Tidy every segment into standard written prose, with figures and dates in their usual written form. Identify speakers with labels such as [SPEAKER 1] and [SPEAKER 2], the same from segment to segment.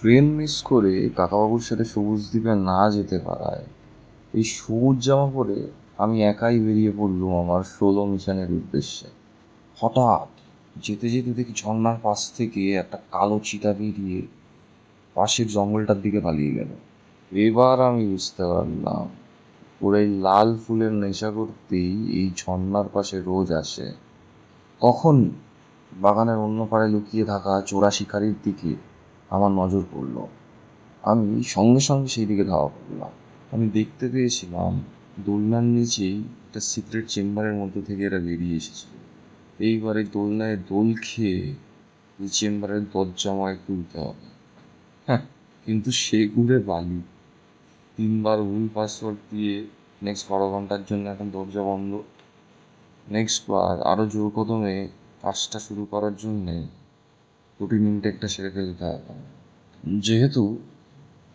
[SPEAKER 1] Train miss করে কাকাবাবুর সাথে সবুজ দ্বীপে না যেতে পারায় এই সবুজ জামা পরে আমি একাই বেরিয়ে পড়লুম আমার সোলো মিশনের উদ্দেশ্যে। হঠাৎ যেতে যেতে দেখি ঝর্ণার পাশ থেকে একটা কালো চিতা বেরিয়ে পাশের জঙ্গলটার দিকে পালিয়ে গেল। এবার আমি বুঝতে পারলাম ওরা এই লাল ফুলের নেশা করতেই এই ঝর্ণার পাশে রোজ আসে। তখন বাগানের অন্য পাড়ে লুকিয়ে থাকা চোরা শিকারির দিকে আমার নজর পড়ল। আমি সঙ্গে সঙ্গে সেই দিকে ধাওয়া করলাম। আমি দেখতে পেয়েছিলাম দোলনার নিচেই একটা সিক্রেট চেম্বারের মধ্যে থেকে এরা বেরিয়ে এসেছিল। এইবারে দোলনায় দোল খেয়ে এই চেম্বারের দরজা আমায় খুলতে হবে। হ্যাঁ, কিন্তু সে ঘুরে বালি। 3 বার ভুল পাসওয়ার্ড দিয়ে নেক্সট 12 ঘন্টার জন্য এখন দরজা বন্ধ। নেক্সট বার আরও জোর কদমে কাজটা শুরু করার জন্যে রুটিন ইনটেকটা সেরে ফেলতে হবে। যেহেতু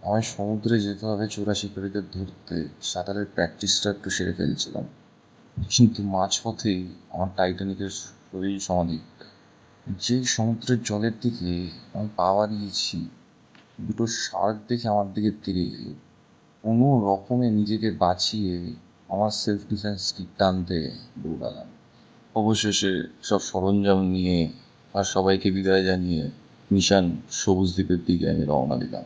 [SPEAKER 1] আমায় সমুদ্রে যেতে হবে চোরা শিকারীদের ধরতে, সাঁতারের প্র্যাকটিসটা একটু সেরে ফেলছিলাম। কিন্তু মাঝপথেই আমার টাইটানিকের শরীর সমাধি। যেই সমুদ্রের জলের দিকে আমি পা বাড়িয়েছি, দুটো শার্ক দেখে আমার দিকে তেড়ে এলো। কোনো রকমে নিজেকে বাঁচিয়ে আমার সেলফ ডিফেন্স কিট টানতে দৌড়ালাম। অবশেষে সব সরঞ্জাম নিয়ে আর সবাইকে বিদায় জানিয়ে মিশন সবুজ দ্বীপের দিকে আমি রওনা দিলাম।